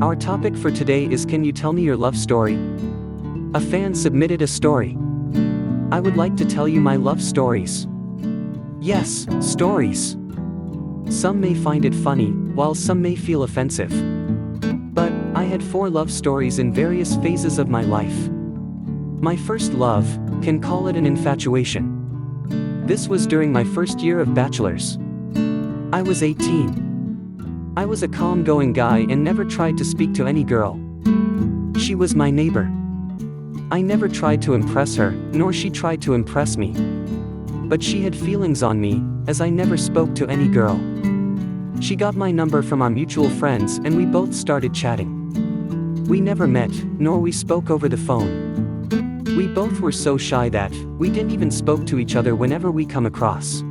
Our topic for today is, can you tell me your love story? A fan submitted a story. I would like to tell you my love stories. Yes, stories. Some may find it funny, while some may feel offensive. But I had 4 love stories in various phases of my life. My first love, can call it an infatuation. This was during my first year of bachelor's. I was 18. I was a calm-going guy and never tried to speak to any girl. She was my neighbor. I never tried to impress her, nor she tried to impress me. But she had feelings on me, as I never spoke to any girl. She got my number from our mutual friends and we both started chatting. We never met, nor we spoke over the phone. We both were so shy that we didn't even spoke to each other whenever we come across.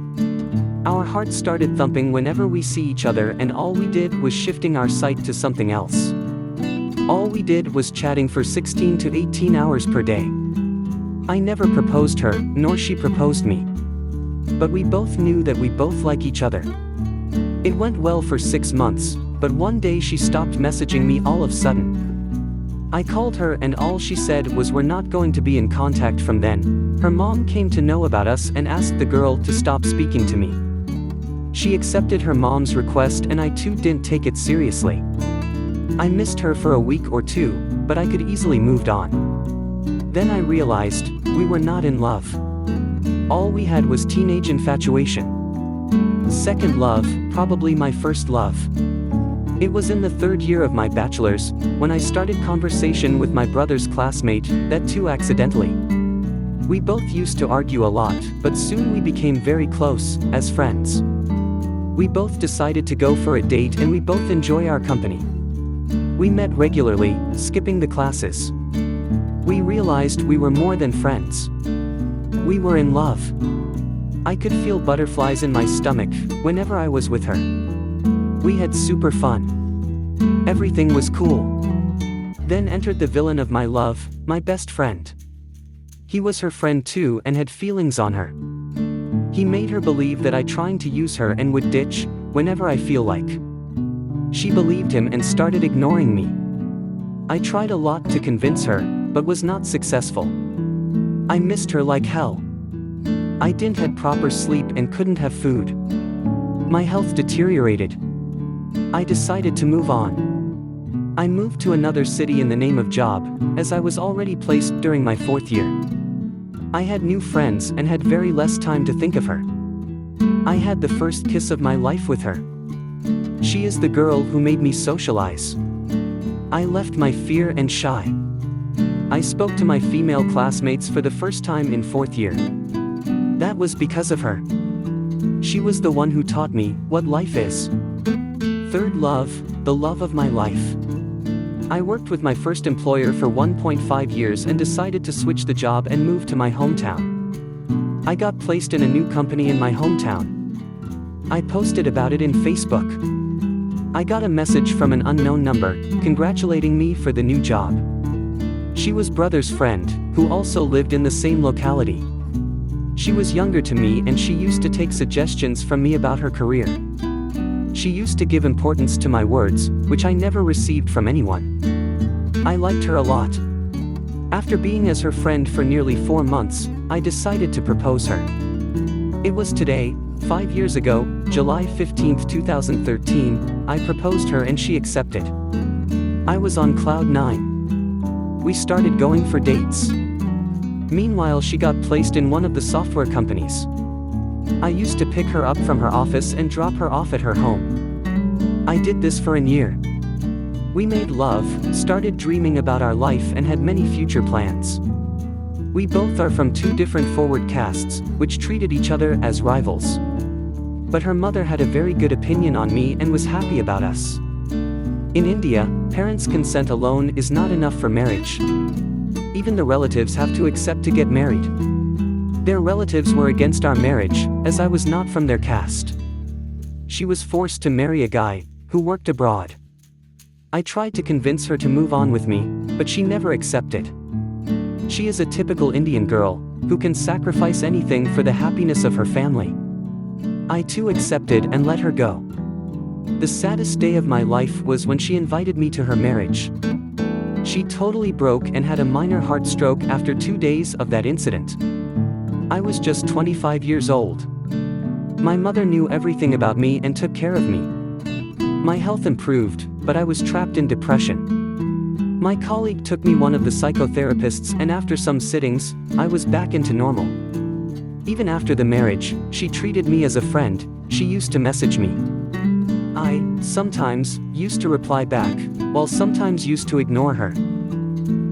Our hearts started thumping whenever we see each other, and all we did was shifting our sight to something else. All we did was chatting for 16 to 18 hours per day. I never proposed her, nor she proposed me. But we both knew that we both like each other. It went well for 6 months, but one day she stopped messaging me all of a sudden. I called her and all she said was we're not going to be in contact from then. Her mom came to know about us and asked the girl to stop speaking to me. She accepted her mom's request and I too didn't take it seriously. I missed her for a week or 2, but I could easily moved on. Then I realized, we were not in love. All we had was teenage infatuation. Second love, probably my first love. It was in the 3rd year of my bachelor's, when I started conversation with my brother's classmate, that too accidentally. We both used to argue a lot, but soon we became very close, as friends. We both decided to go for a date and we both enjoy our company. We met regularly, skipping the classes. We realized we were more than friends. We were in love. I could feel butterflies in my stomach whenever I was with her. We had super fun. Everything was cool. Then entered the villain of my love, my best friend. He was her friend too and had feelings on her. He made her believe that I trying to use her and would ditch whenever I feel like. She believed him and started ignoring me. I tried a lot to convince her, but was not successful. I missed her like hell. I didn't have proper sleep and couldn't have food. My health deteriorated. I decided to move on. I moved to another city in the name of job, as I was already placed during my 4th year. I had new friends and had very less time to think of her. I had the first kiss of my life with her. She is the girl who made me socialize. I left my fear and shy. I spoke to my female classmates for the first time in 4th year. That was because of her. She was the one who taught me what life is. Third love, the love of my life. I worked with my first employer for 1.5 years and decided to switch the job and move to my hometown. I got placed in a new company in my hometown. I posted about it in Facebook. I got a message from an unknown number, congratulating me for the new job. She was brother's friend, who also lived in the same locality. She was younger to me and she used to take suggestions from me about her career. She used to give importance to my words, which I never received from anyone. I liked her a lot. After being as her friend for nearly 4 months, I decided to propose her. It was today, 5 years ago, July 15, 2013, I proposed her and she accepted. I was on cloud 9. We started going for dates. Meanwhile, she got placed in one of the software companies. I used to pick her up from her office and drop her off at her home. I did this for a year. We made love, started dreaming about our life and had many future plans. We both are from 2 different forward castes, which treated each other as rivals. But her mother had a very good opinion on me and was happy about us. In India, parents' consent alone is not enough for marriage. Even the relatives have to accept to get married. Their relatives were against our marriage, as I was not from their caste. She was forced to marry a guy who worked abroad. I tried to convince her to move on with me, but she never accepted. She is a typical Indian girl who can sacrifice anything for the happiness of her family. I too accepted and let her go. The saddest day of my life was when she invited me to her marriage. She totally broke and had a minor heart stroke after 2 days of that incident. I was just 25 years old. My mother knew everything about me and took care of me. My health improved, but I was trapped in depression. My colleague took me one of the psychotherapists, and after some sittings, I was back into normal. Even after the marriage, she treated me as a friend. She used to message me. I, sometimes, used to reply back, while sometimes used to ignore her.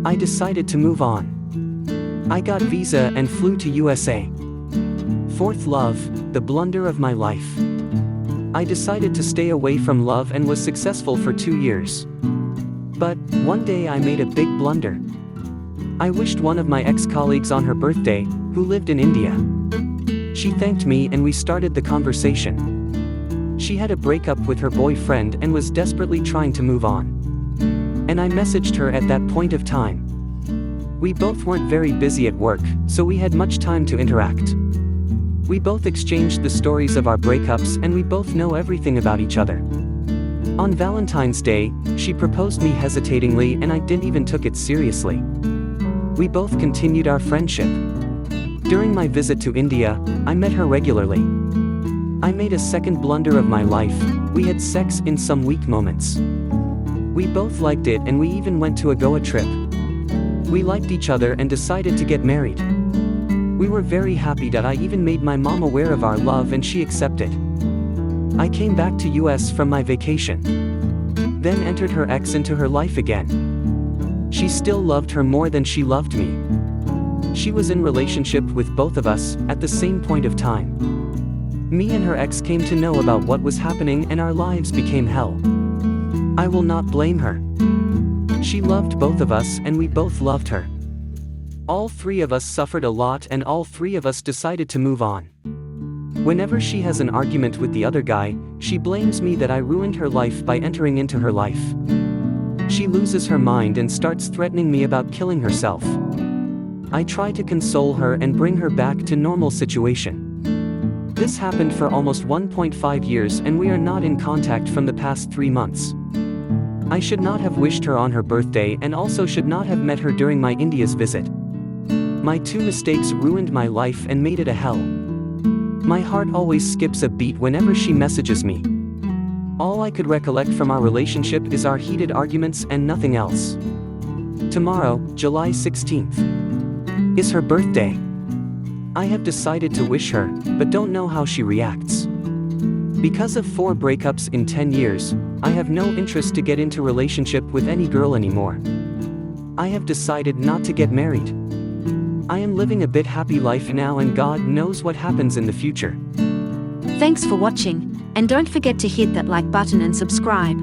I decided to move on. I got visa and flew to USA. Fourth love, the blunder of my life. I decided to stay away from love and was successful for 2 years. But, one day I made a big blunder. I wished one of my ex-colleagues on her birthday, who lived in India. She thanked me and we started the conversation. She had a breakup with her boyfriend and was desperately trying to move on. And I messaged her at that point of time. We both weren't very busy at work, so we had much time to interact. We both exchanged the stories of our breakups and we both know everything about each other. On Valentine's Day, she proposed me hesitatingly and I didn't even took it seriously. We both continued our friendship. During my visit to India, I met her regularly. I made a second blunder of my life. We had sex in some weak moments. We both liked it and we even went to a Goa trip. We liked each other and decided to get married. We were very happy that I even made my mom aware of our love and she accepted. I came back to US from my vacation. Then entered her ex into her life again. She still loved her more than she loved me. She was in relationship with both of us at the same point of time. Me and her ex came to know about what was happening and our lives became hell. I will not blame her. She loved both of us and we both loved her. All three of us suffered a lot and all three of us decided to move on. Whenever she has an argument with the other guy, she blames me that I ruined her life by entering into her life. She loses her mind and starts threatening me about killing herself. I try to console her and bring her back to normal situation. This happened for almost 1.5 years and we are not in contact from the past 3 months. I should not have wished her on her birthday and also should not have met her during my India's visit. My 2 mistakes ruined my life and made it a hell. My heart always skips a beat whenever she messages me. All I could recollect from our relationship is our heated arguments and nothing else. Tomorrow, July 16th, is her birthday. I have decided to wish her, but don't know how she reacts. Because of 4 breakups in 10 years, I have no interest to get into relationship with any girl anymore. I have decided not to get married. I am living a bit happy life now and God knows what happens in the future. Thanks for watching, and don't forget to hit that like button and subscribe.